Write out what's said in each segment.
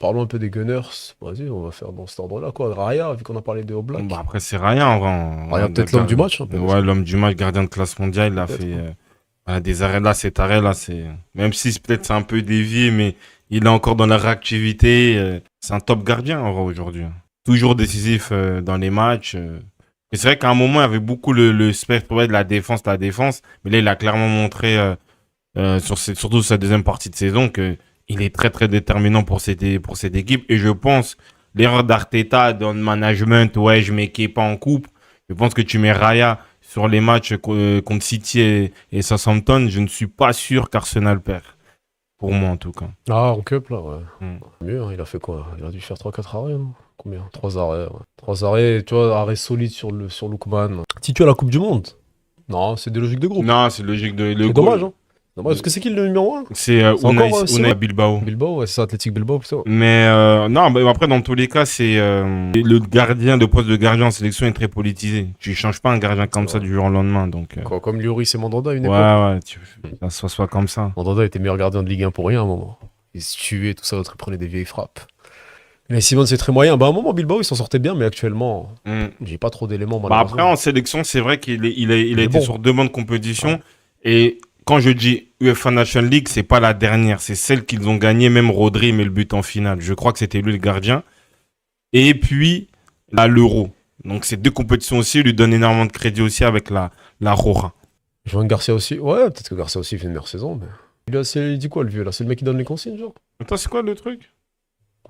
Parlons un peu des Gunners. Vas-y, on va faire dans cet ordre-là, quoi. Raya, vu qu'on a parlé des All Blacks. Bah après, c'est rien en vrai. Raya, peut-être l'homme du match, un peu. Ouais, l'homme du match, gardien de classe mondiale, il a Peut-être, fait hein. voilà, des arrêts là, cet arrêt-là, c'est. Même si peut-être c'est un peu dévié, mais il est encore dans la réactivité. C'est un top gardien en vrai aujourd'hui. Toujours décisif dans les matchs. Et c'est vrai qu'à un moment, il y avait beaucoup le spectre ouais, de la défense. Mais là, il a clairement montré, surtout sa deuxième partie de saison, que il est très, très déterminant pour cette équipe. Et je pense, l'erreur d'Arteta dans le management, ouais, je mets Kepa en coupe. Je pense que tu mets Raya sur les matchs contre City et Southampton. Je ne suis pas sûr qu'Arsenal perd. Pour moi, en tout cas. Ah, en cup, là, ouais. Mm. Mieux, hein, il a fait quoi? Il a dû faire 3-4 arrêts, non? Combien? 3 arrêts, ouais. 3 arrêts, tu vois, arrêt solide sur Lookman. Si tu as la Coupe du Monde? Non, c'est des logiques de groupe. Non, c'est logique de le C'est goal. dommage, hein. Dommage, parce que c'est qui le numéro 1? C'est C'est encore, Unai Simon Bilbao. Bilbao, ouais, c'est ça, Athletic Bilbao, plutôt. Mais non, mais après, dans tous les cas, c'est le gardien, le poste de gardien en sélection est très politisé. Tu changes pas un gardien comme ça vrai. du jour au lendemain. Donc, Comme Lloris et Mandanda à une ouais, époque. ouais, ça soit comme ça. Mandanda était meilleur gardien de Ligue 1 pour rien à un moment. Il se tuait, tout ça, l'autre il prenait des vieilles frappes. Mais Simon, c'est très moyen. Bah, à un moment, Bilbao, il s'en sortait bien, mais actuellement, Mm. j'ai pas trop d'éléments, Bah malheureusement. après, en sélection, c'est vrai qu'il a est été bon. sur deux bancs de compétition. Ouais. Et quand je dis UEFA National League, c'est pas la dernière, c'est celle qu'ils ont gagnée. Même Rodri met le but en finale. Je crois que c'était lui le gardien. Et puis, là, l'Euro. Donc, ces deux compétitions aussi lui donnent énormément de crédit aussi avec la Rora. Joan Garcia aussi. Ouais, peut-être que Garcia aussi fait une meilleure saison, mais. Il dit quoi, le vieux, là? C'est le mec qui donne les consignes, genre? Attends, c'est quoi le truc?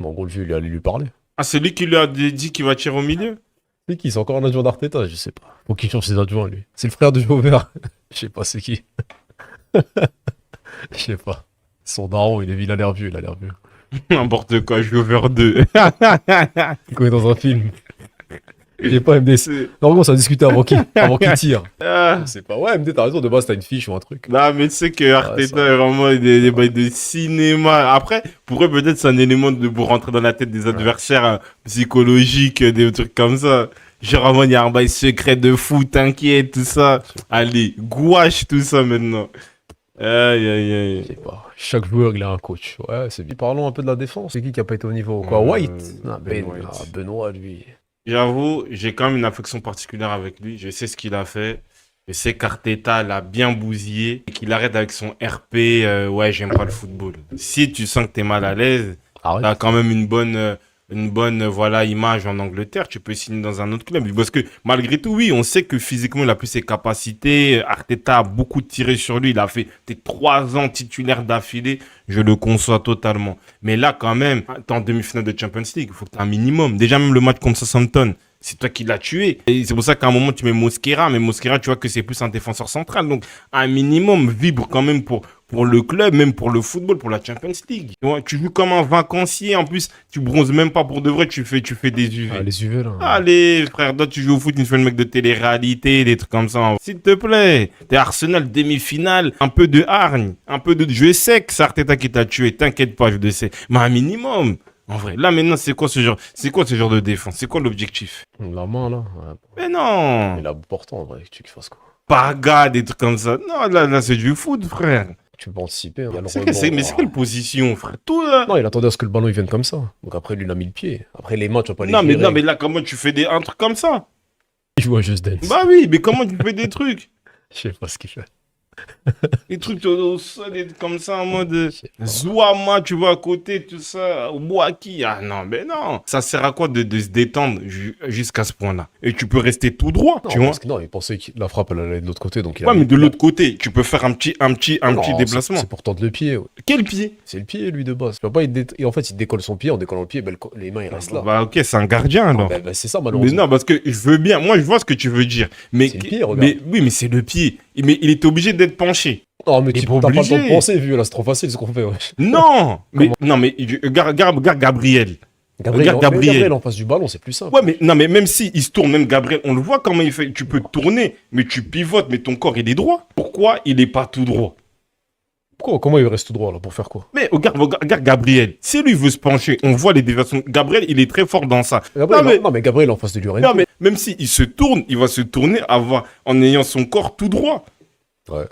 Bon, en gros, le vieux, il est allé lui parler. Ah, c'est lui qui lui a dit qu'il va tirer au milieu? C'est qui? C'est encore un adjoint d'Arteta? Je sais pas. Faut qu'il change ses adjoints, lui. C'est le frère de Jover. Je sais pas, c'est qui. Je sais pas. Son daron, il a l'air vieux, il a l'air vieux. N'importe quoi, je vais vers deux. Quand il est dans un film. Il est pas MD. Normalement, ça a discuté avant qu'il tire. Ah. Je sais pas. Ouais, MD, t'as raison, de base, t'as une fiche ou un truc. Non, mais tu sais que Arteta ça. est vraiment des bails de cinéma. Après, pour eux, peut-être c'est un élément de vous rentrer dans la tête des adversaires psychologiques, des trucs comme ça. Genre, vraiment, il y a un bail secret de fou, t'inquiète, tout ça. Allez, gouache tout ça maintenant. Aïe, aïe, Je aïe. sais pas. Chaque joueur, il a un coach. Ouais, c'est bien. Parlons un peu de la défense. C'est qui a pas été au niveau? Quoi, White? Ah, Ben White. Benoît, lui. J'avoue, j'ai quand même une affection particulière avec lui. Je sais ce qu'il a fait. Je sais qu'Arteta l'a bien bousillé et qu'il arrête avec son RP. Ouais, j'aime pas le football. Si tu sens que t'es mal à l'aise, Arrête. t'as quand même une bonne voilà, image en Angleterre. Tu peux signer dans un autre club. Parce que malgré tout, oui, on sait que physiquement, il a plus ses capacités. Arteta a beaucoup tiré sur lui. Il a fait tes 3 ans titulaire d'affilée. Je le conçois totalement. Mais là, quand même, t'es en demi-finale de Champions League. Il faut que tu aies un minimum. Déjà, même le match contre Southampton, c'est toi qui l'as tué. Et c'est pour ça qu'à un moment, tu mets Mosquera. Mais Mosquera, tu vois que c'est plus un défenseur central. Donc, un minimum vibre quand même pour le club, même pour le football, pour la Champions League. Tu vois, tu joues comme un vacancier. En plus, tu bronzes même pas pour de vrai. Tu fais des UV. Ah, les UV, là. Allez, frère, toi, tu joues au foot, tu fais le mec de télé-réalité, des trucs comme ça. S'il te plaît, t'es Arsenal demi-finale, un peu de hargne, un peu de. Je sais que c'est Arteta qui t'a tué, t'inquiète pas, je le sais. Mais un minimum. En vrai, là maintenant, c'est quoi ce genre de défense? C'est quoi l'objectif? La main, là. Ouais. Mais non, Mais la bout portant, en vrai, tu qu'il fasses quoi? Paga, des trucs comme ça. Non, là, c'est du foot, frère. Tu peux anticiper. Hein. Il y a le Mais rebond. c'est quelle position, frère? Tout là. Non, il attendait à ce que le ballon il vienne comme ça. Donc après, lui, il a mis le pied. Après, les mains, tu vas pas les Non, virer. mais là, comment tu fais un truc comme ça? Il joue à Just Dance. Bah oui, mais comment tu fais des trucs? Je sais pas ce qu'il fait. Des trucs au sol, des trucs comme ça, en mode Je sais pas. Zouama, tu vois, à côté, tout ça, Boaki. Ah non, mais non. Ça sert à quoi de se détendre jusqu'à ce point-là? Et tu peux rester tout droit, Non, tu vois. parce que non, il pensait que la frappe, elle allait de l'autre côté. Donc il Ouais, a mais mis- de l'autre côté, tu peux faire un petit Non, déplacement. C'est pour tendre le pied. Ouais. Quel pied? C'est le pied, lui, de base. Tu peux pas, et en fait, il décolle son pied. En décollant le pied, ben, les mains, ils restent là. Bah ok, c'est un gardien alors. C'est ça, Mais malheureusement. non, parce que je veux bien, moi je vois ce que tu veux dire. Mais, C'est le pied, regarde. mais oui, mais c'est le pied. Mais il était obligé d'être penché. Non, mais Il est tu pas t'as pas le temps de obligé. penser, vu, là, c'est trop facile ce qu'on fait. Ouais. Non, regarde Gabriel. Regarde Gabriel. Gabriel en face du ballon, c'est plus simple. Ouais, mais non, mais même si il se tourne, même Gabriel, on le voit comment il fait. Tu peux tourner, mais tu pivotes, mais ton corps il est droit. Pourquoi il est pas tout droit? Comment il reste tout droit, là, pour faire quoi? Mais regarde Gabriel. Si lui veut se pencher, on voit les déviations. Gabriel, il est très fort dans ça. Gabriel, non, mais Gabriel en face de lui, rien. Non, mais même s'il se tourne, il va se tourner en ayant son corps tout droit. Ouais.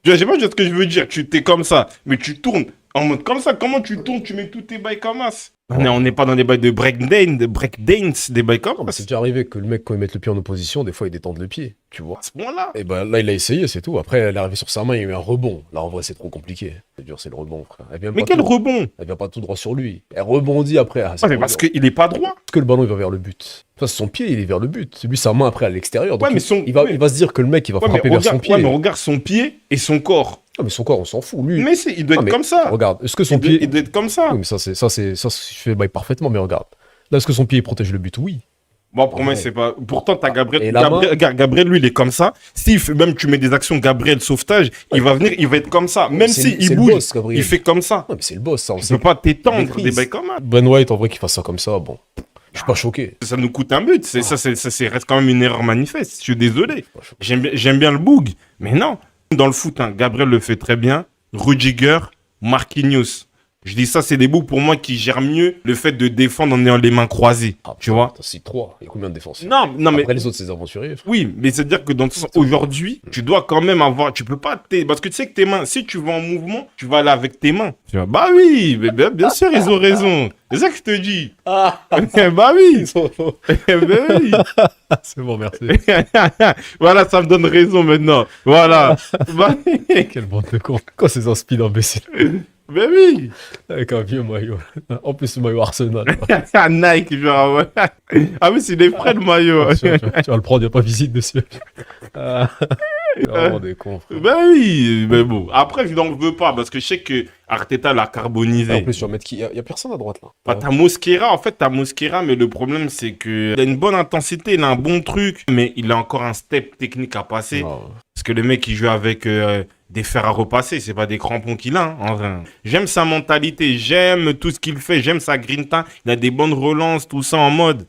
Je sais pas ce que je veux dire. Tu t'es comme ça, mais tu tournes En mode comme ça, comment tu tournes, tu mets tous tes bails comme as. On n'est pas dans des bails de breakdance, des bails comme Non, mais ça. c'est déjà arrivé que le mec, quand il met le pied en opposition, des fois, il détende le pied, tu vois. À ce point-là. Et ben là, il a essayé, c'est tout. Après, elle est arrivée sur sa main, il y a eu un rebond. Là, en vrai, c'est trop compliqué. C'est dur, c'est le rebond, frère. Mais quel rebond. Elle vient pas tout droit sur lui. Elle rebondit après. Ah, Ouais, mais parce qu'il est pas droit. Parce que le ballon, il va vers le but. Ça, c'est son pied, il est vers le but. Lui, sa main, après, à l'extérieur. Donc, Ouais, mais il va se dire que le mec, il va Ouais, mais frapper vers son pied. Ouais, mais regarde son pied et son corps. Ah, mais son corps, on s'en fout, lui. Mais il doit être mais comme ça. Regarde, est-ce que son Il pied. doit être comme ça. Oui, mais ça, je fais bail parfaitement, mais regarde. Là, est-ce que son pied, il protège le but? Oui. Bon, pour moi, Ouais. c'est pas. Pourtant, t'as Gabriel. Et la main- Gabriel, lui, il est comme ça. Si même tu mets des actions Gabriel sauvetage, il va venir, il va être comme ça. Même C'est si il le bouge, boss, Gabriel. il fait comme ça. Ouais, mais c'est le boss, ça. On Tu sait peux pas t'étendre maîtrise. des bails comme ça. Ben White, en vrai, qu'il fasse ça comme ça, bon. Je suis pas choqué. Ça nous coûte un but. Ça reste quand même une erreur manifeste. Je suis désolé. Je suis pas choqué. J'aime bien le boug. Mais non. Dans le foot, hein, Gabriel le fait très bien. Rudiger, Marquinhos. Je dis ça, c'est des bougs pour moi qui gèrent mieux le fait de défendre en ayant les mains croisées. Ah, tu vois? C'est 3. Il y a combien de défenseurs? Non, mais Après, les autres, c'est des aventuriers. Frère. oui, mais c'est-à-dire que dans le sens, aujourd'hui, tu dois quand même avoir, tu peux pas, parce que tu sais que tes mains, si tu vas en mouvement, tu vas aller avec tes mains. Tu vois, bah oui, mais bien sûr, ils ont raison. C'est ça que je te dis. Ah, Bah oui, bah oui. c'est bon, merci. Voilà, ça me donne raison maintenant. Voilà. Bah, Quelle bande de cons. Quoi, ces inspires imbéciles? bah oui. Avec un vieux maillot. En plus, le maillot Arsenal. Nike, genre, ouais. Ah oui, c'est des frais le maillot. Tu vas le prendre, il n'y a pas visite dessus. Ah, vraiment des cons, frère. Bah oui, mais bon. Après, je n'en veux pas parce que je sais que Arteta l'a carbonisé. En plus, tu vas mettre qui? Il y a personne à droite, là. Bah, t'as Mosquera, en fait, mais le problème, c'est que il a une bonne intensité, il a un bon truc, mais il a encore un step technique à passer. Non. Parce que le mec, il joue avec des fers à repasser, c'est pas des crampons qu'il a, hein, en vrai. J'aime sa mentalité, j'aime tout ce qu'il fait, j'aime sa grinta, il a des bonnes relances, tout ça en mode.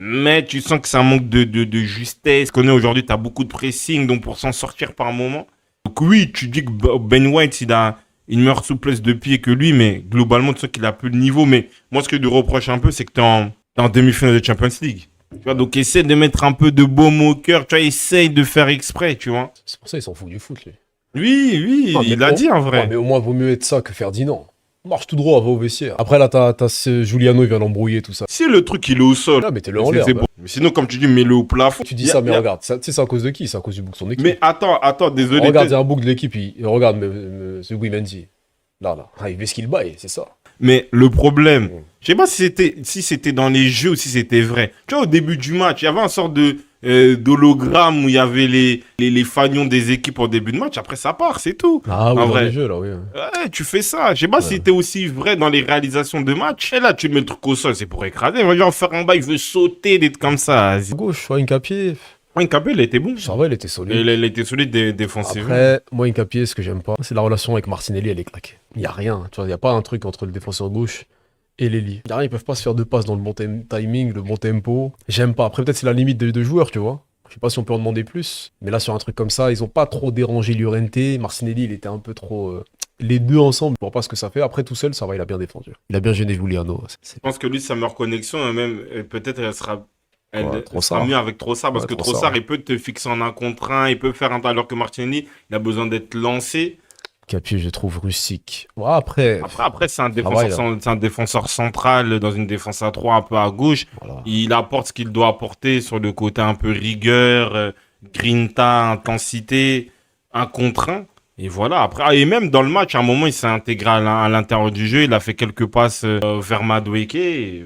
Mais tu sens que ça manque de justesse. Qu'on est aujourd'hui, t'as beaucoup de pressing, donc pour s'en sortir par moment. Donc oui, tu dis que Ben White, il a une meilleure souplesse de pied que lui, mais globalement, tu sens qu'il a peu de niveau. Mais moi, ce que je lui reproche un peu, c'est que t'es en demi-finale de Champions League. Tu vois, donc essaie de mettre un peu de baume au cœur, tu vois, essaye de faire exprès, tu vois. C'est pour ça qu'il s'en fout du foot, lui. Oui, Non, mais il a dit en vrai. Ouais, mais au moins, vaut mieux être ça que Ferdinand. Marche tout droit, va au vestiaire. Après, là, t'as Giuliano, il vient l'embrouiller, tout ça. Si le truc, il est au sol, Là, mettez-le en l'air. c'est bah. bon. Mais sinon, comme tu dis, mets-le au plafond. Tu dis ça, mais regarde, tu sais, c'est à cause de qui? C'est à cause du bouc de son équipe. Mais attends, désolé. Regarde, il y a un bouc de l'équipe, regarde, ce Mendy. Là. Ah, il fait ce qu'il baille, c'est ça. Mais le problème, Mm. je sais pas si c'était dans les jeux ou si c'était vrai. Tu vois, au début du match, il y avait une sorte d'hologramme où il y avait les fagnons des équipes au début de match. Après, ça part, c'est tout. Ah oui, En dans vrai. les jeux, là, oui. Ouais, tu fais ça. Je sais pas si c'était aussi vrai dans les réalisations de match. Et là, tu mets le truc au sol, c'est pour écraser. Moi, genre, faire un bail, il veut sauter, d'être comme ça. À gauche, ouais, Incapié, Ouais, Capé, il était bon. ça va, il était solide. Il était solide défensivement. Après, moi, Incapié, ce que j'aime pas, c'est la relation avec Martinelli, elle est claquée. Il y a rien, tu vois, il y a pas un truc entre le défenseur gauche et l'ailier. Il y a rien, ils peuvent pas se faire deux passes dans le bon timing, le bon tempo. J'aime pas. Après, peut-être c'est la limite des deux joueurs, tu vois. Je sais pas si on peut en demander plus. Mais là, sur un truc comme ça, ils ont pas trop dérangé Llorente. Martinelli, il était un peu trop... Les deux ensemble, je vois pas ce que ça fait. Après, tout seul, ça va, il a bien défendu. Il a bien gêné Giuliano. Je pense que lui, sa meilleure connexion, même, peut-être, elle sera Ouais, sera mieux avec Trossard, parce Ouais, que Trossard. Trossard, il peut te fixer en un contre un, il peut faire un, alors que Martinelli, il a besoin d'être lancé. Capier, je trouve rustique. Ouais, après, Après, c'est un ouais, c'est un défenseur central dans une défense à 3 un peu à gauche. voilà. Il apporte ce qu'il doit apporter sur le côté un peu rigueur, grinta, intensité, un contre un. Et voilà, après, et même dans le match, à un moment, il s'est intégré à l'intérieur du jeu, il a fait quelques passes vers Madueke.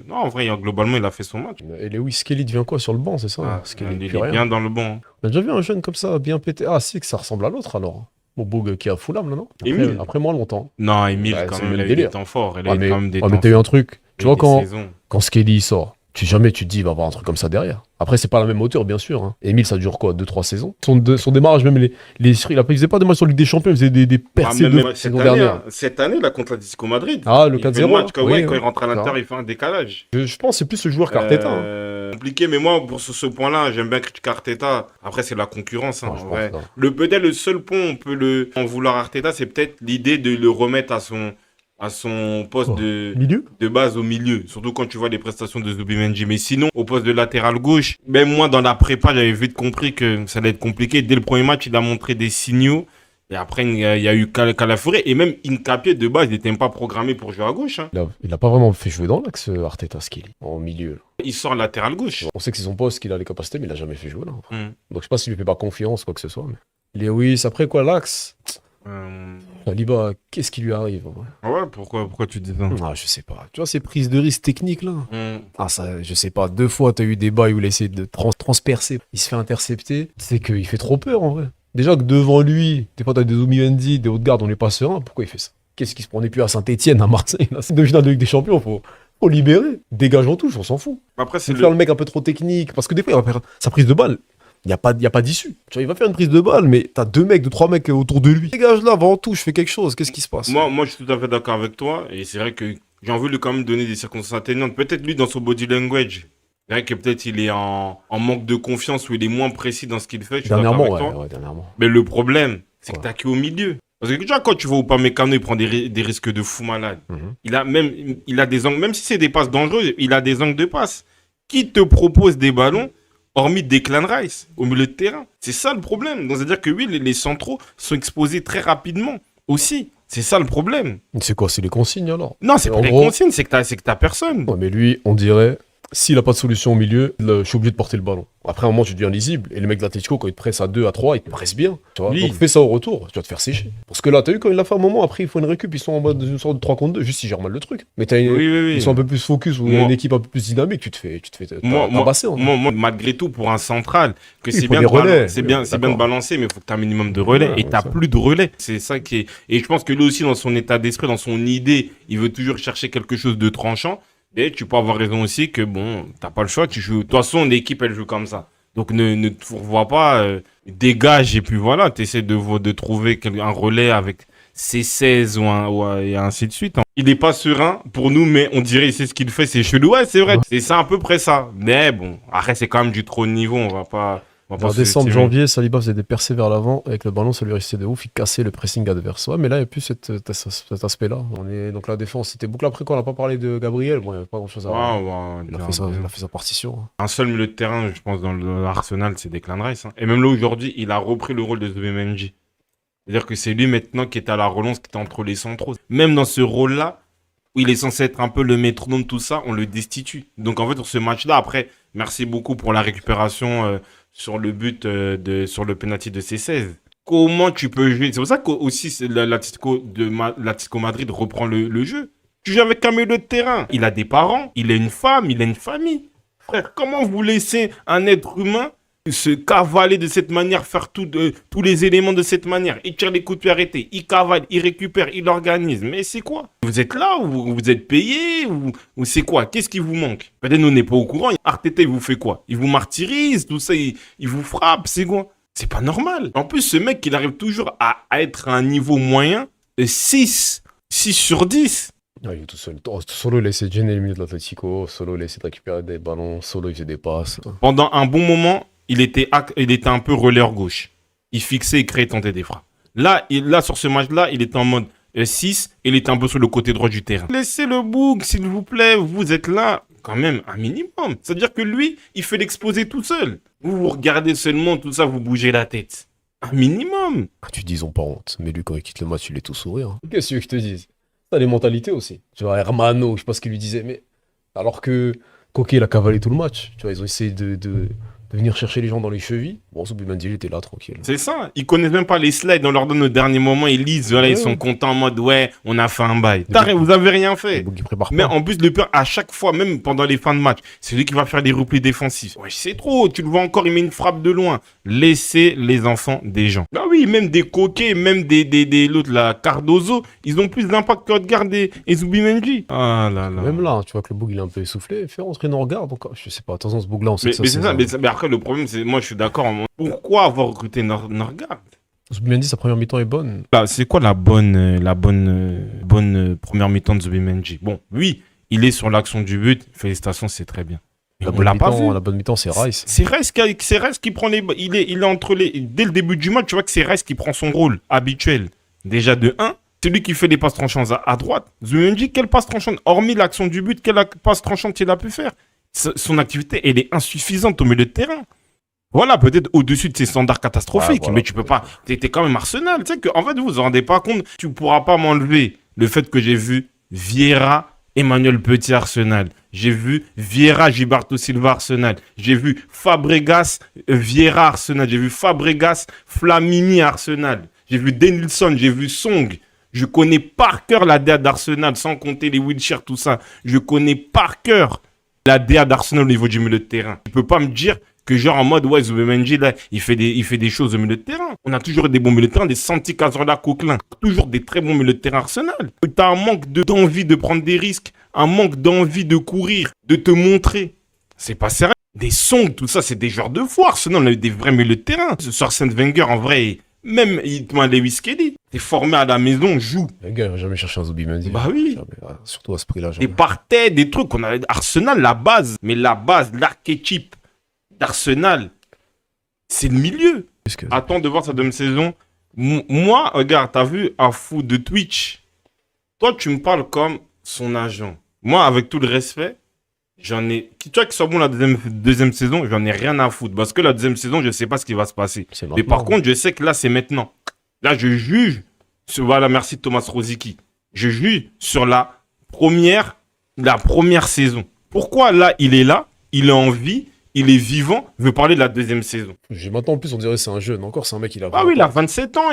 Non, en vrai, globalement, il a fait son match. Et Lewis Kelly devient quoi sur le banc, c'est ça? Ah, Skelly, il plus est rien. bien dans le bon. On a déjà vu un jeune comme ça, bien pété. Ah, si, que ça ressemble à l'autre alors. Bon, Boug qui est à Fulham, là, non? Émile. Après moins longtemps. Non, Emile, Bah, quand c'est même, le il a même eu des délire. temps forts. Il a Ouais, eu mais quand même des ouais, mais temps t'as eu un truc. Tu vois, des quand saisons. Skelly sort, jamais tu te dis il va avoir un truc comme ça derrière. Après, c'est pas la même hauteur, bien sûr. Hein. Emile, ça dure quoi? 2-3 saisons? Son démarrage, même il faisait pas des matchs sur Ligue des Champions, il faisait des percées de saison dernière. Cette année, là, contre l'Atlético Madrid. Ah, le il fait 4-0, match, quand, oui, quand oui. il rentre à l'intérieur, Ça. il fait un décalage. Je pense que c'est plus le joueur qu'Arteta. Hein. Compliqué, mais moi, pour ce point-là, j'aime bien critiquer Arteta. Après, c'est la concurrence. Hein, Ouais, je en pense, vrai. non. Peut-être le seul point, on peut en vouloir à Arteta, c'est peut-être l'idée de le remettre à son poste Oh. de Milieu? base au milieu, surtout quand tu vois les prestations de Zubimendi. Mais sinon, au poste de latéral gauche, même moi dans la prépa, j'avais vite compris que ça allait être compliqué. Dès le premier match, il a montré des signaux Et après, il y a eu Calafiori. Et même Hincapié, de base, il n'était même pas programmé pour jouer à gauche. Hein. Il a pas vraiment fait jouer dans l'axe Arteta, Skili, en milieu. Là. Il sort latéral gauche. On sait que c'est son poste, qu'il a les capacités, mais il a jamais fait jouer là. Mm. Donc je sais pas s'il lui fait pas confiance, quoi que ce soit. Mais... Lewis, après quoi, l'axe Saliba, qu'est-ce qui lui arrive en vrai Ouais, pourquoi tu dis ça? Ah, je sais pas. Tu vois, ces prises de risque techniques là. Ah, ça, je sais pas. 2 fois, t'as eu des bails où il essaie de transpercer. Il se fait intercepter. C'est qu'il fait trop peur en vrai. Déjà que devant lui, des fois, t'as des Zubimendi, des Haute-Garde, on n'est pas serein. Pourquoi il fait ça? Qu'est-ce qu'il se prenait plus à Saint-Etienne, à Marseille là? C'est une demi-finale de Ligue des Champions, faut libérer. Dégage en touche, on s'en fout. Après, c'est Faire le mec un peu trop technique. Parce que des fois, il va faire sa prise de balle. Il n'y a pas d'issue. Tu vois, il va faire une prise de balle, mais t'as 2 mecs, 3 mecs autour de lui. Dégage là, va en touche, fais quelque chose. Qu'est-ce qui se passe? Moi, je suis tout à fait d'accord avec toi. Et c'est vrai que j'ai envie de lui quand même donner des circonstances atténuantes. Peut-être lui, dans son body language, c'est vrai que peut-être il est en manque de confiance ou il est moins précis dans ce qu'il fait. Je suis d'accord avec toi. Ouais, dernièrement. Mais le problème, c'est que Quoi t'as qu'au milieu. Parce que déjà, quand tu vois Upamecano, il prend des risques de fou malade. Il a des angles, même si c'est des passes dangereuses, il a des angles de passe. Qui te propose des ballons hormis Declan Rice, au milieu de terrain? C'est ça le problème. Donc, c'est-à-dire que oui, les centraux sont exposés très rapidement aussi. C'est ça le problème. C'est quoi? C'est les consignes alors? Non, c'est En pas les gros- consignes, c'est que t'as personne. Ouais, mais lui, on dirait, s'il a pas de solution au milieu, je suis obligé de porter le ballon. Après, à un moment, tu deviens lisible. Et les mecs de l'Atletico, quand ils te pressent à 2, à 3, ils te pressent bien. Tu vois. Oui. Donc fais ça au retour, tu vas te faire sécher. Parce que là, t'as vu quand il l'a fait un moment, après, il faut une récup, ils sont en mode une sorte de 3 contre 2, juste s'ils gèrent mal le truc. Mais Oui. ils sont un peu plus focus ou Moi- une équipe un peu plus dynamique, tu te fais Moi, tabasser. Hein. malgré tout, pour un central, que Il c'est faut bien, des relais. c'est bien de D'accord. balancer, mais il faut que tu aies un minimum de relais. Ouais, Et t'as ça. plus de relais. C'est ça qui est. Et je pense que lui aussi, dans son état d'esprit, dans son idée, il veut toujours chercher quelque chose de tranchant. Et tu peux avoir raison aussi que bon, t'as pas le choix. Tu joues. De toute façon, l'équipe, elle joue comme ça. Donc ne te fourvoie pas, dégage et puis voilà, tu essaies de trouver un relais avec C16 et ainsi de suite. Hein. Il n'est pas serein pour nous, mais on dirait c'est ce qu'il fait, c'est chelou. Ouais, c'est vrai, c'est ça à peu près ça. Mais bon, après c'est quand même du trop haut niveau, on va pas En se décembre, sous-estimer. janvier, Saliba faisait des percées vers l'avant. Avec le ballon, ça lui restait de ouf. Il cassait le pressing adverse. Ouais, mais là, il n'y a plus cet aspect-là. Donc la défense, c'était boucle. Après, quand on n'a pas parlé de Gabriel, bon, il n'y avait pas grand-chose à Ouais, Il ouais, a fait sa partition. Hein. Un seul milieu de terrain, je pense, dans l'Arsenal, c'est Declan Rice. Hein. Et même là, aujourd'hui, il a repris le rôle de Zubimendi. C'est-à-dire que c'est lui maintenant qui est à la relance, qui est entre les centraux. Même dans ce rôle-là, où il est censé être un peu le métronome, tout ça, on le destitue. Donc en fait, sur ce match-là, après, merci beaucoup pour la récupération sur le but, sur le penalty de C16. Comment tu peux jouer? C'est pour ça qu'aussi l'Atlético Madrid reprend le jeu. Tu joues avec un milieu de terrain. Il a des parents, il a une femme, il a une famille. Frère, comment vous laissez un être humain se cavaler de cette manière, faire tous les éléments de cette manière? Il tire les coups de pied arrêtés, il cavale, il récupère, il organise. Mais c'est quoi? Vous êtes là ou vous êtes payé ou c'est quoi? Qu'est-ce qui vous manque? Peut-être nous, on n'est pas au courant. Arteta, il vous fait quoi? Il vous martyrise, tout ça, il vous frappe, c'est quoi? C'est pas normal. En plus, ce mec, il arrive toujours à être à un niveau moyen de 6 sur 10. Ah, il est tout seul. Solo, il a essayé de gêner le milieu de l'Atletico. Solo, il a essayé de récupérer des ballons. Solo, il faisait des passes. Pendant un bon moment, il était un peu relayeur gauche. Il fixait et créait, tentait des frappes. Là, sur ce match-là, il était en mode 6 et il était un peu sur le côté droit du terrain. Laissez le bouc, s'il vous plaît. Vous êtes là, quand même, un minimum. C'est-à-dire que lui, il fait l'exposer tout seul. Vous regardez seulement tout ça, vous bougez la tête. Un minimum. Tu dis, ils ont pas honte. Mais lui, quand il quitte le match, il est tout sourire. Hein. Qu'est-ce que je te dis? T'as les mentalités aussi. Tu vois, Hermano, je sais pas ce qu'il lui disait, mais alors que Coquet, il a cavalé tout le match. Tu vois, ils ont essayé de venir chercher les gens dans les chevilles. Bon, Zubimendi, il était là, tranquille. C'est ça. Ils connaissent même pas les slides. On leur donne au dernier moment, ils lisent. Voilà, ils sont contents en mode, ouais, on a fait un bail. Vous avez rien fait. Il prépare Mais pas. en plus, le pire, à chaque fois, même pendant les fins de match, c'est lui qui va faire des replis défensifs. Ouais, c'est trop. Tu le vois encore, il met une frappe de loin. Laissez les enfants des gens. Bah oui, même des Coquets, même l'autre, la Cardozo, ils ont plus d'impact que Odegaard et Zubimendi. Ah là là. Même là, tu vois que le bug, il est un peu essoufflé. Fais rentrer Norgard. Donc, je sais pas, attention, ce bug-là, on sait que ça, Mais c'est ça. Mais après, le problème, c'est, moi, je suis d'accord. Pourquoi avoir recruté Norgard? Zubimendi, sa première mi-temps est bonne. Bah, c'est quoi la bonne première mi-temps de Zubimendi? Bon, oui, il est sur l'action du but. Félicitations, c'est très bien. Mais on l'a pas vu. La bonne mi-temps, c'est Rice. C'est Rice qui prend les... Il est entre les... Dès le début du match, tu vois que c'est Rice qui prend son rôle habituel. Déjà de 1, c'est lui qui fait les passes tranchantes à droite. Zubimendi, quelle passe tranchante? Hormis l'action du but, quelle passe tranchante il a pu faire? Son activité, elle est insuffisante au milieu de terrain. Voilà, peut-être au-dessus de ces standards catastrophiques, voilà, mais tu peux pas. T'es quand même Arsenal. Tu sais qu'en fait, vous vous rendez pas compte, tu pourras pas m'enlever le fait que j'ai vu Vieira, Emmanuel Petit Arsenal. J'ai vu Vieira, Gilberto Silva Arsenal. J'ai vu Fabregas, Vieira Arsenal. J'ai vu Fabregas, Flamini Arsenal. J'ai vu Denilson, j'ai vu Song. Je connais par cœur la DA d'Arsenal, sans compter les Wilshere, tout ça. Je connais par cœur la DA d'Arsenal au niveau du milieu de terrain. Tu peux pas me dire que genre en mode, ouais, Zubimendi, là, il fait des choses au milieu de terrain. On a toujours des bons milieux de terrain, des Santi Cazorla, Coquelin. Toujours des très bons milieux de terrain Arsenal. T'as un manque d'envie de prendre des risques, un manque d'envie de courir, de te montrer. C'est pas sérieux. Des Song, tout ça, c'est des joueurs de fou. Arsenal, on a eu des vrais milieux de terrain. Ce Arsène Wenger, en vrai, même, il te m'a Lewis Kelly. T'es formé à la maison, joue. Les gars, j'ai jamais cherché un Zubimendi. Bah oui. Jamais, surtout à ce prix-là. Et partait des trucs. On a Arsenal, la base. Mais la base, l'archétype d'Arsenal, c'est le milieu. Attends de voir sa deuxième saison. Moi, regarde, t'as vu un fou de Twitch. Toi, tu me parles comme son agent. Moi, avec tout le respect, j'en ai. Tu vois qu'il soit bon la deuxième saison, j'en ai rien à foutre. Parce que la deuxième saison, je sais pas ce qui va se passer. Mais par contre, je sais que là, c'est maintenant. Là, je juge. Voilà, merci Thomas Rosicky. Je juge sur la première saison. Pourquoi là, il est là, il est en vie, il est vivant, je veux parler de la deuxième saison. Maintenant, en plus, on dirait que c'est un jeune. Encore, c'est un mec, il a. Ah oui, il a 27 ans,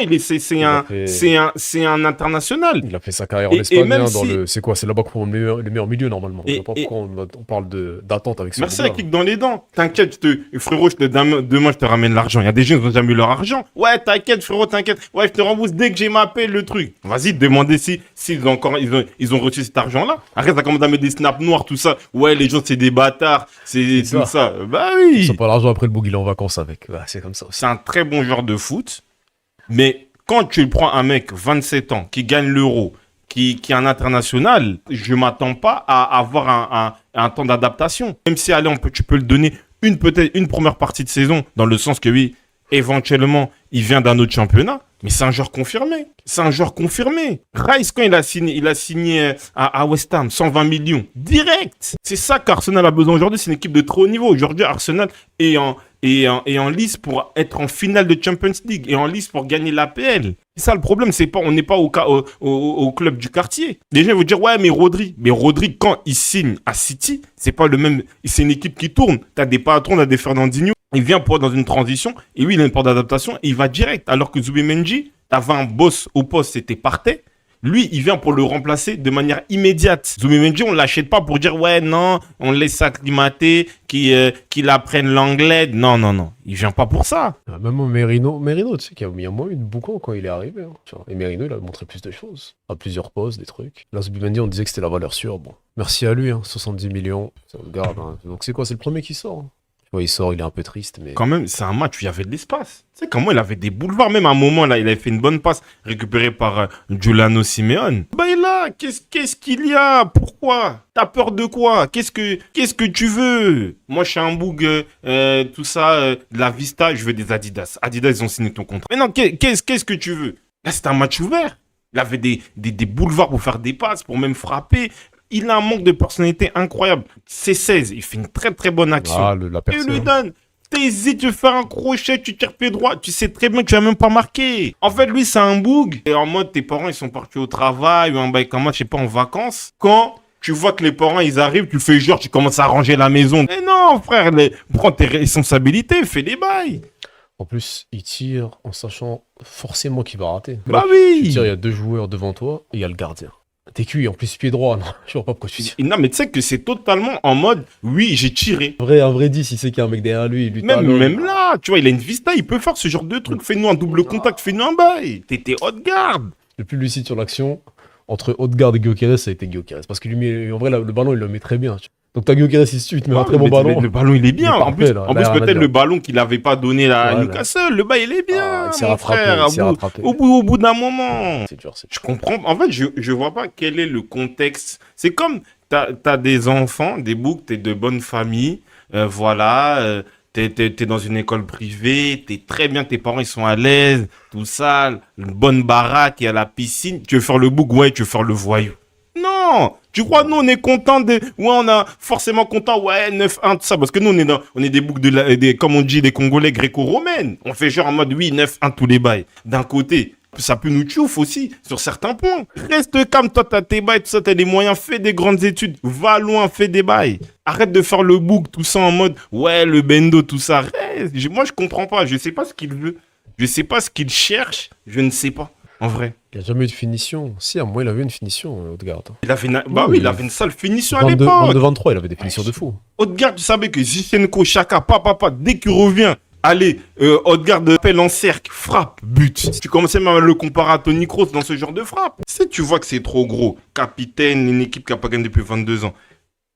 c'est un international. Il a fait sa carrière en Espagne, même dans le. C'est quoi? C'est là-bas qu'on le meilleur milieu, normalement. Je sais pas pourquoi on parle d'attente avec ce Merci à Kick dans les dents. T'inquiète, frérot, demain, je te ramène l'argent. Il y a des gens qui n'ont jamais eu leur argent. Ouais, t'inquiète, frérot, t'inquiète. Ouais, je te rembourse dès que j'ai ma paie, le truc. Vas-y, demandez s'ils ont encore, ils ont reçu cet argent-là. Arrête, ça commence à mettre des snaps noirs, tout ça. Ouais, les gens, c'est des bâtards. C'est tout ça. Bah oui. Ils sont pas l'argent après le boug, il est en vacances avec. Bah, c'est comme ça aussi. C'est un très bon joueur de foot. Mais quand tu prends un mec 27 ans qui gagne l'Euro, qui est un international, je m'attends pas à avoir un temps d'adaptation. Même si allez, tu peux le donner peut-être une première partie de saison, dans le sens que oui, éventuellement, il vient d'un autre championnat. Mais c'est un joueur confirmé. C'est un joueur confirmé. Rice, quand il a signé à West Ham, 120 millions. Direct. C'est ça qu'Arsenal a besoin aujourd'hui. C'est une équipe de trop haut niveau. Aujourd'hui, Arsenal est en lice pour être en finale de Champions League. Et en lice pour gagner l'APL. C'est ça le problème. On n'est pas au club du quartier. Les gens vont dire, ouais, mais Rodri. Mais Rodri, quand il signe à City, c'est pas le même. C'est une équipe qui tourne. T'as des patrons, t'as des Fernandinho. Il vient pour être dans une transition, et lui, il a une porte d'adaptation, et il va direct. Alors que Zubimendi, t'avais un boss au poste, c'était Partey. Lui, il vient pour le remplacer de manière immédiate. Zubimendi, on ne l'achète pas pour dire, ouais, non, on laisse s'acclimater, qu'il apprenne l'anglais. Non, non, non. Il vient pas pour ça. Même Merino, tu sais qu'il y a moins eu de boucan quand il est arrivé. Hein, tu vois. Et Merino, il a montré plus de choses. À plusieurs postes, des trucs. Là, Zubimendi, on disait que c'était la valeur sûre. Bon, merci à lui, hein, 70 millions. Ça regarde. Hein. Donc c'est quoi? C'est le premier qui sort. Hein. Ouais, il sort, il est un peu triste, mais... Quand même, c'est un match où il y avait de l'espace. Tu sais comment il avait des boulevards. Même à un moment, là, il avait fait une bonne passe récupérée par Giuliano Simeone. Bah, et là, qu'est-ce qu'il y a? Pourquoi? T'as peur de quoi? Qu'est-ce que tu veux? Moi, je suis un boug, tout ça, de la Vista, je veux des Adidas. Adidas, ils ont signé ton contrat. Mais non, qu'est-ce que tu veux? Là, c'était un match ouvert. Il avait des boulevards pour faire des passes, pour même frapper. Il a un manque de personnalité incroyable. C'est 16, il fait une très très bonne action. Ah, la personne. Il lui donne. T'hésites, tu fais un crochet, tu tires pied droit. Tu sais très bien que tu vas même pas marquer. En fait, lui, c'est un boug. Et en mode, tes parents, ils sont partis au travail ou en bail comme moi, je sais pas, en vacances. Quand tu vois que les parents, ils arrivent, tu fais genre, tu commences à ranger la maison. Mais non, frère, prends tes responsabilités, fais des bails. En plus, il tire en sachant forcément qu'il va rater. Bah là, oui. Tu tires, il y a deux joueurs devant toi et il y a le gardien. T'es cuit, en plus pied droit, non, je vois pas pourquoi tu tires. Non, mais tu sais que c'est totalement en mode, oui, j'ai tiré. Un vrai 10, il sait qu'il y a un mec derrière lui. Même là, tu vois, il a une vista, il peut faire ce genre de truc. Fais-nous un double contact, fais-nous un bail. T'es haute garde. Le plus lucide sur l'action, entre Odegaard et Gyökeres, ça a été Gyökeres. Parce qu'il lui met, en vrai, le ballon, il le met très bien. Donc t'as Gyökeres ici, il te met un très bon ballon. Le ballon, il est bien. En plus, peut-être le ballon qu'il avait pas donné à Newcastle, le bail, il est bien. Il s'est rattrapé. Au bout d'un moment. C'est dur. Je comprends. En fait, je vois pas quel est le contexte. C'est comme t'as des enfants, des boucs, t'es de bonne famille, voilà. T'es dans une école privée, t'es très bien, tes parents ils sont à l'aise, tout ça, une bonne baraque, il y a la piscine. Tu veux faire le bouc, ouais, tu veux faire le voyou. Non, Tu crois, nous, on est content de. Ouais, on a forcément content, ouais, 9-1, tout ça. Parce que nous, on est des boucs comme on dit, des Congolais gréco-romaines. On fait genre en mode, oui, 9-1 tous les bails. D'un côté, ça peut nous chouf aussi, sur certains points. Reste calme, toi, t'as tes bails, tout ça, t'as les moyens, fais des grandes études. Va loin, fais des bails. Arrête de faire le bouc, tout ça en mode, ouais, le bendo, tout ça. Reste. Moi, je comprends pas. Je sais pas ce qu'il veut. Je sais pas ce qu'il cherche. Je ne sais pas. En vrai. Il n'y a jamais eu de finition. Si, à un moment, il avait une finition, Odegaard. Il avait il avait une sale finition à 22, l'époque. 22-23, il avait des finitions de fou. Odegaard, tu savais que Zinchenko, Chaka, papa, dès qu'il revient, allez, Odegaard appelle en cercle, frappe, but. Tu commençais même à le comparer à Toni Kroos dans ce genre de frappe. Si tu vois que c'est trop gros, capitaine, une équipe qui n'a pas gagné depuis 22 ans,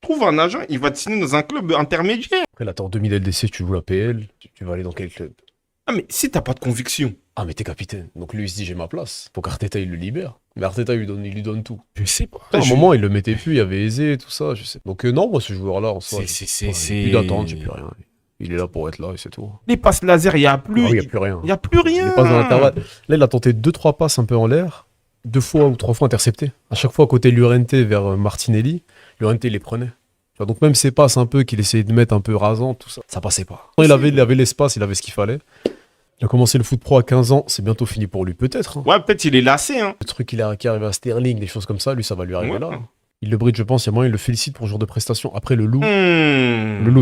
trouve un agent, il va te signer dans un club intermédiaire. Après, là, t'es en 2000 LDC, tu joues la PL, tu vas aller dans quel club? Ah, mais si t'as pas de conviction. Ah, mais t'es capitaine. Donc lui, il se dit, j'ai ma place. Faut qu'Arteta, il le libère. Mais Arteta, il lui donne tout. Je sais pas. À un moment, il le mettait plus, il y avait Aizé, tout ça, je sais. Donc non, moi, ce joueur-là, en soi, C'est... plus d'attente, j'ai plus rien. Il est là pour être là et c'est tout. Les passes laser, il n'y a plus. Ah oui, il n'y a plus rien. Il n'y a plus rien. Il passe dans l'intervalle. Là, il a tenté 2-3 passes un peu en l'air, 2 fois ou 3 fois interceptées. À chaque fois, à côté de Llorente vers Martinelli, Llorente les prenait. Tu vois, donc même ces passes un peu qu'il essayait de mettre un peu rasantes, tout ça, ça passait pas. Il avait l'espace, il avait ce qu'il fallait. Il a commencé le foot pro à 15 ans, c'est bientôt fini pour lui, peut-être. Hein. Ouais, peut-être il est lassé. Hein. Le truc qui arrive à Sterling, des choses comme ça, lui, ça va lui arriver Ouais. là. Il le bride, je pense, il y a moyen, il le félicite pour ce genre de prestation. Après, le Loup,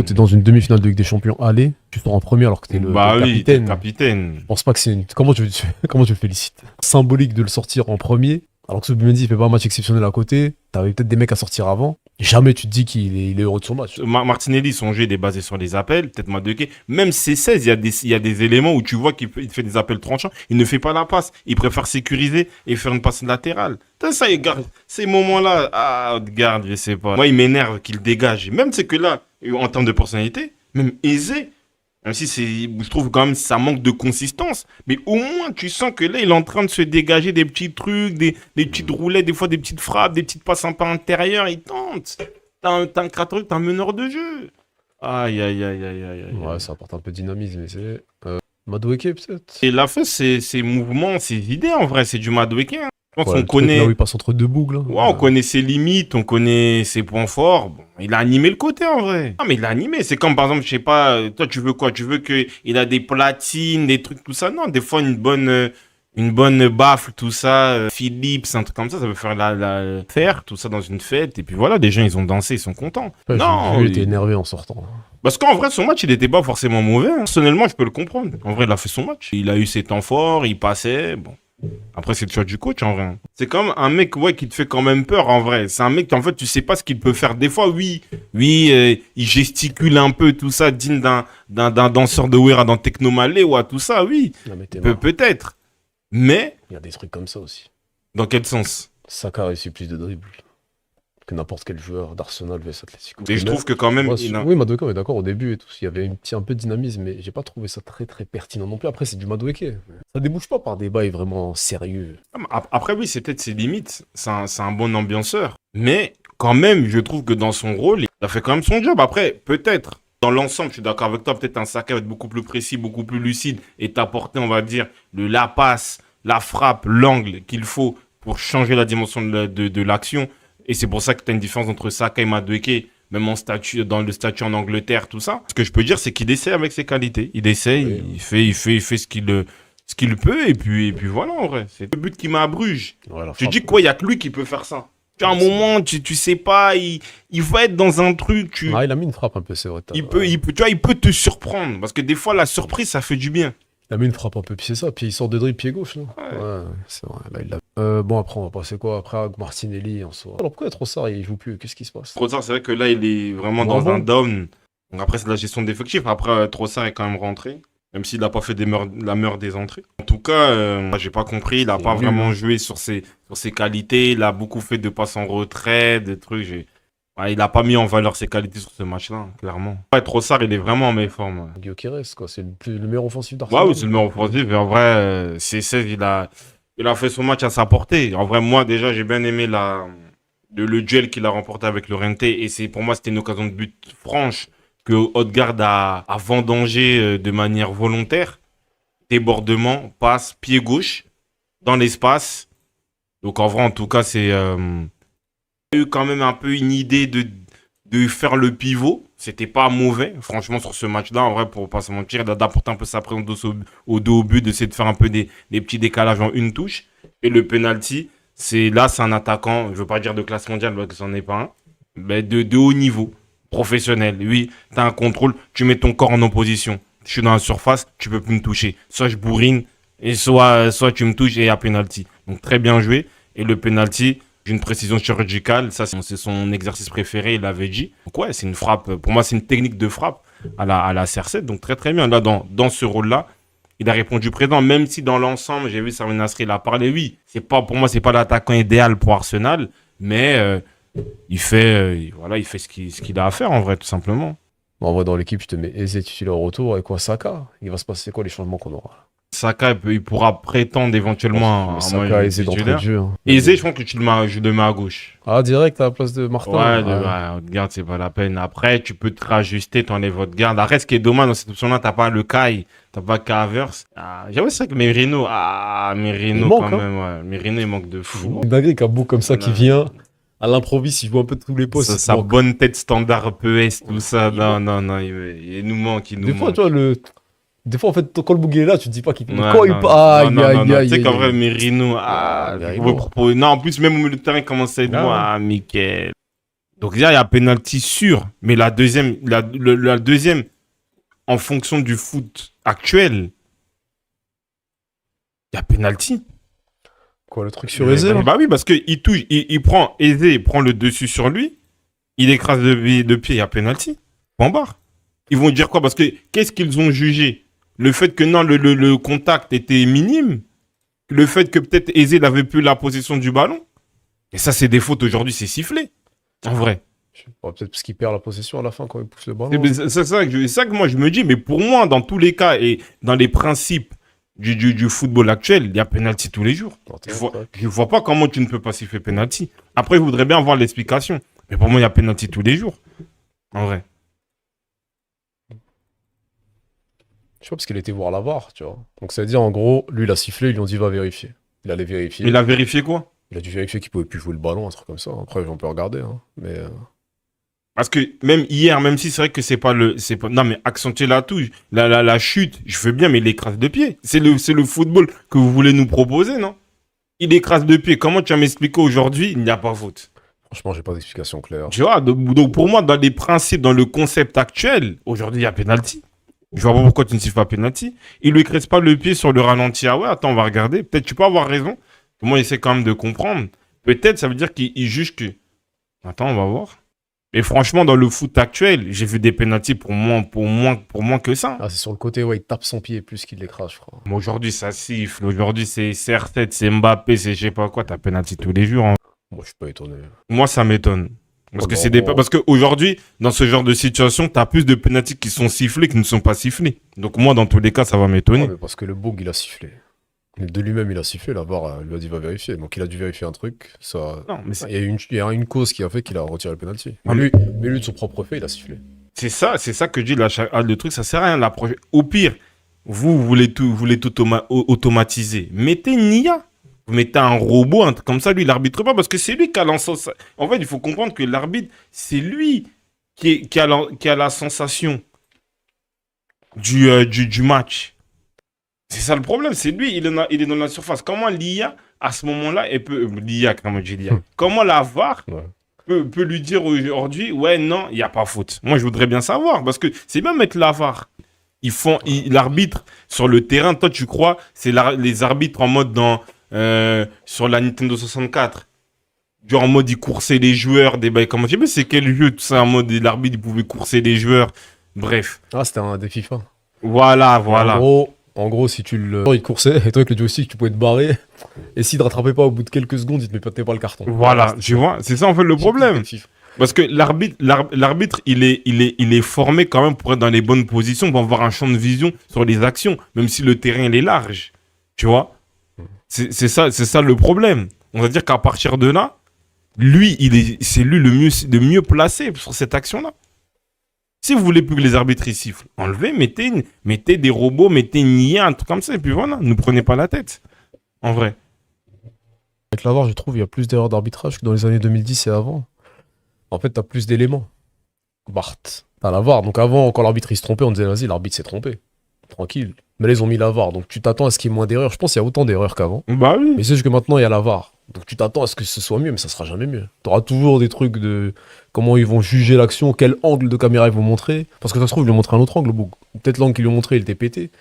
t'es dans une demi-finale de Ligue des Champions, allez, tu sors en premier alors que t'es le capitaine. Capitaine. Je pense pas que c'est une... Comment tu le félicites? Symbolique de le sortir en premier, alors que Subimendi fait pas un match exceptionnel à côté, t'avais peut-être des mecs à sortir avant. Jamais tu te dis qu'il est heureux de son match. Martinelli, son jeu il est basé sur les appels, peut-être Madueke. Même C16, il y a des éléments où tu vois qu'il fait des appels tranchants. Il ne fait pas la passe. Il préfère sécuriser et faire une passe latérale. Ça, il garde ces moments-là. Ah, garde, je sais pas. Moi, il m'énerve qu'il dégage. Même c'est que là, en termes de personnalité, même aisé, même si je trouve quand même ça manque de consistance. Mais au moins, tu sens que là, il est en train de se dégager des petits trucs, des petites roulettes, des fois des petites frappes, des petites passes un peu intérieures. Il tente. T'as un créateur, t'as un meneur de jeu. Aïe. Ouais, ça apporte un peu de dynamisme, mais c'est... Madueke, peut-être. Et la fait, ses mouvements, ses idées, en vrai, c'est du Madueke. Hein. Je pense qu'on connaît... Là où il passe entre deux boucles. Ouais, on connaît ses limites, on connaît ses points forts. Bon, il a animé le côté, en vrai. Ah, mais il a animé. C'est comme, par exemple, je sais pas, toi, tu veux quoi? Tu veux qu'il a des platines, des trucs, tout ça? Non, des fois, une bonne baffle, tout ça, Philips, un truc comme ça peut faire faire, tout ça dans une fête. Et puis voilà, des gens, ils ont dansé, ils sont contents. Ouais, non, il était énervé en sortant. Parce qu'en vrai, son match, il était pas forcément mauvais. Hein. Personnellement, je peux le comprendre. En vrai, il a fait son match. Il a eu ses temps forts, il passait, bon. Après, c'est le choix du coach, en vrai. C'est comme un mec, ouais, qui te fait quand même peur, en vrai. C'est un mec, en fait, tu sais pas ce qu'il peut faire. Des fois, oui, il gesticule un peu, tout ça, digne d'un danseur de Wera dans Technomalé, ou tout ça, oui. Peut-être. Mais... il y a des trucs comme ça aussi. Dans quel sens? Saka a réussi plus de dribbles que n'importe quel joueur d'Arsenal vs Atletico. Et je trouve que quand même... Oui, Madueke, on est d'accord, au début et tout, il y avait un peu de dynamisme, mais j'ai pas trouvé ça très très pertinent non plus. Après, c'est du Madueke. Ça débouche pas par des bails vraiment sérieux. Après, oui, c'est peut-être ses limites. C'est un bon ambianceur. Mais quand même, je trouve que dans son rôle, il a fait quand même son job. Après, peut-être, dans l'ensemble, je suis d'accord avec toi, peut-être un Saka va être beaucoup plus précis, beaucoup plus lucide et t'apporter, on va dire, la passe, la frappe, l'angle qu'il faut pour changer la dimension de l'action. Et c'est pour ça que tu as une différence entre Saka et Madueke, même dans le statut en Angleterre, tout ça. Ce que je peux dire, c'est qu'il essaie avec ses qualités. Il essaie, oui. il fait ce qu'il peut, et puis voilà, en vrai. C'est le but qui m'a à Bruges. Ouais, je dis quoi, il n'y a que lui qui peut faire ça. Tu as un moment, tu sais pas, il va être dans un truc. Il a mis une frappe un peu, c'est vrai. Il peut te surprendre, parce que des fois, la surprise, ça fait du bien. Il a mis une frappe un peu, puis c'est ça, puis il sort de dribble pied gauche, là. Ouais, c'est vrai, là, il l'a... bon, après, on va passer quoi? Après, Martinelli, en soi. Alors, pourquoi Trossard, il joue plus? Qu'est-ce qui se passe? Trossard, c'est vrai que là, il est vraiment dans un down. Donc après, c'est la gestion d'effectifs. Après, Trossard est quand même rentré, même s'il n'a pas fait la meilleure des entrées. En tout cas, j'ai pas compris, il n'a pas vraiment joué sur ses qualités. Il a beaucoup fait de passes en retrait, des trucs. Il n'a pas mis en valeur ses qualités sur ce match-là, clairement. Ouais, Trossard, il est vraiment en meilleure forme. Gyökeres, quoi. C'est le meilleur offensif d'Arsenal. Ouais, oui, c'est le meilleur offensif. Et en vrai, C16, il a fait son match à sa portée. En vrai, moi, déjà, j'ai bien aimé le duel qu'il a remporté avec Llorente. Et pour moi, c'était une occasion de but franche que Odegaard a vendangé de manière volontaire. Débordement, passe, pied gauche, dans l'espace. Donc, en vrai, en tout cas, c'est a eu quand même un peu une idée de faire le pivot. C'était pas mauvais, franchement, sur ce match-là. En vrai, pour pas se mentir, d'apporter un peu sa présence au dos au but, d'essayer de faire un peu des petits décalages en une touche. Et le penalty, c'est un attaquant, je veux pas dire de classe mondiale, parce que c'en est pas un, mais de haut niveau, professionnel. Oui, tu as un contrôle, tu mets ton corps en opposition. Je suis dans la surface, tu peux plus me toucher. Soit je bourrine, et soit tu me touches et il y a penalty. Donc très bien joué. Et le penalty, d'une précision chirurgicale, ça c'est son exercice préféré, il l'avait dit. Donc ouais, c'est une frappe, pour moi c'est une technique de frappe à la CR7, donc très très bien. Là, dans ce rôle-là, il a répondu présent, même si dans l'ensemble, j'ai vu Samir Nasri, il a parlé, oui, pour moi, c'est pas l'attaquant idéal pour Arsenal, mais il fait ce qu'il a à faire en vrai, tout simplement. Bon, en vrai, dans l'équipe, je te mets Eze titulaire au retour et quoi, Saka. Il va se passer quoi les changements qu'on aura? Saka, il pourra prétendre éventuellement à Saka, Eze d'entrée de jeu. Hein. Eze, je pense que je le mets à gauche. Ah, direct à la place de Martin. Ouais, Odegaard, c'est pas la peine. Après, tu peux te rajuster, t'enlèves Odegaard. Après, ce qui est dommage dans cette option-là, t'as pas le Kai, t'as pas Cavers. J'avoue, c'est vrai que Merino, quand même, ouais. Merino, il manque de fou. Une dinguerie qu'un bout comme ça qui vient à l'improviste, il joue un peu de tous les postes. Sa bonne tête standard PES, tout ça. Non, il nous manque, Des fois, tu vois, des fois, en fait, quand le bouc est là, tu te dis pas qu'il peut. Ouais, Quand il part. Tu sais qu'en vrai, Merino, non, en plus, même au milieu de terrain, il commence à être Mickaël. Donc, là, il y a penalty sûr. Mais la deuxième, en fonction du foot actuel, il y a penalty. Quoi, le truc sur Eze Bah oui, parce qu'il touche, il prend Eze, il prend le dessus sur lui, il écrase de pied, il y a penalty. Point barre. Ils vont dire quoi? Parce que qu'est-ce qu'ils ont jugé? Le fait que non, le contact était minime. Le fait que peut-être Eze n'avait plus la possession du ballon. Et ça, c'est des fautes aujourd'hui, c'est sifflé. En vrai. Peut-être parce qu'il perd la possession à la fin quand il pousse le ballon. C'est ça que moi je me dis. Mais pour moi, dans tous les cas et dans les principes du football actuel, il y a penalty tous les jours. Je vois pas comment tu ne peux pas siffler penalty. Après, je voudrais bien avoir l'explication. Mais pour moi, il y a penalty tous les jours. En vrai. Je sais pas parce qu'il était voir la VAR, tu vois. Donc ça veut dire en gros, lui il a sifflé, ils lui ont dit va vérifier. Il allait vérifier. Il a vérifié quoi? Il a dû vérifier qu'il pouvait plus jouer le ballon, un truc comme ça. Après, on peut regarder, hein. Mais parce que même hier, même si c'est vrai que c'est pas non mais accentuer la touche, la chute, je veux bien, mais il écrase de pied. C'est le football que vous voulez nous proposer, non? Il écrase de pied. Comment tu vas m'expliquer aujourd'hui, il n'y a pas faute? Franchement, j'ai pas d'explication claire. Tu vois, donc pour moi, dans les principes, dans le concept actuel, aujourd'hui, il y a penalty. Je vois pas pourquoi tu ne siffles pas penalty. Il lui écrase pas le pied sur le ralenti. Ah ouais, attends, on va regarder. Peut-être tu peux avoir raison. Moi, il essaie quand même de comprendre. Peut-être ça veut dire qu'il juge que. Attends, on va voir. Et franchement, dans le foot actuel, j'ai vu des penalties pour moins que ça. Ah, c'est sur le côté, ouais, il tape son pied plus qu'il l'écrase, je crois. Mais aujourd'hui, ça siffle. Aujourd'hui, c'est CR7, c'est Mbappé, c'est je sais pas quoi. T'as penalty tous les jours. Hein. Moi, je suis pas étonné. Moi, ça m'étonne. Parce que parce qu'aujourd'hui, dans ce genre de situation, t'as plus de penalties qui sont sifflés qui ne sont pas sifflés. Donc moi, dans tous les cas, ça va m'étonner. Ouais, parce que le Boug, il a sifflé. De lui-même, il a sifflé, la VAR lui a dit va vérifier. Donc il a dû vérifier un truc. Non, mais il y a une cause qui a fait qu'il a retiré le penalty. Mais lui, de son propre fait, il a sifflé. C'est ça que je dis. Le truc, ça sert à rien. Au pire, vous voulez tout automatiser. Mettez une IA. Vous mettez un robot, un truc comme ça, lui, il arbitre pas, parce que c'est lui qui a lancé. En fait, il faut comprendre que l'arbitre, c'est lui qui a la sensation du match. C'est ça le problème, c'est lui, il est dans la surface. Comment l'IA, à ce moment-là, comment la VAR peut lui dire aujourd'hui, ouais, non, il n'y a pas faute. Moi, je voudrais bien savoir, parce que c'est bien mettre la VAR. L'arbitre sur le terrain, toi, tu crois, c'est les arbitres en mode sur la Nintendo 64. Genre en mode, il coursait les joueurs, des bails comme... Je sais pas c'est quel jeu, tout ça, en mode, l'arbitre, il pouvait courser les joueurs. Bref. Ah, c'était un des FIFA. Voilà. En gros, si il coursait, et toi avec le joystick, tu pouvais te barrer. Et s'il te rattrapait pas au bout de quelques secondes, il te mettait pas le carton. Voilà, tu vois, c'est ça en fait le problème. Parce que l'arbitre, il est formé quand même pour être dans les bonnes positions, pour avoir un champ de vision sur les actions, même si le terrain il est large. Tu vois, c'est ça le problème. On va dire qu'à partir de là, c'est lui le mieux placé sur cette action-là. Si vous voulez plus que les arbitres y sifflent, enlevez, mettez des robots, mettez une IA, un truc comme ça, et puis voilà, ne prenez pas la tête. En vrai. Avec la VAR, je trouve, il y a plus d'erreurs d'arbitrage que dans les années 2010 et avant. En fait, t'as plus d'éléments. Bart, t'as la VAR. Donc avant, quand l'arbitre il se trompait, on disait vas-y, l'arbitre s'est trompé. Tranquille. Mais là, ils ont mis la VAR. Donc tu t'attends à ce qu'il y ait moins d'erreurs. Je pense qu'il y a autant d'erreurs qu'avant. Bah oui. Mais c'est juste que maintenant, il y a la VAR. Donc tu t'attends à ce que ce soit mieux, mais ça sera jamais mieux. T'auras toujours des trucs de comment ils vont juger l'action, quel angle de caméra ils vont montrer. Parce que ça se trouve, ils lui ont montré un autre angle. Bon, peut-être l'angle qu'ils lui ont montré, il était pété.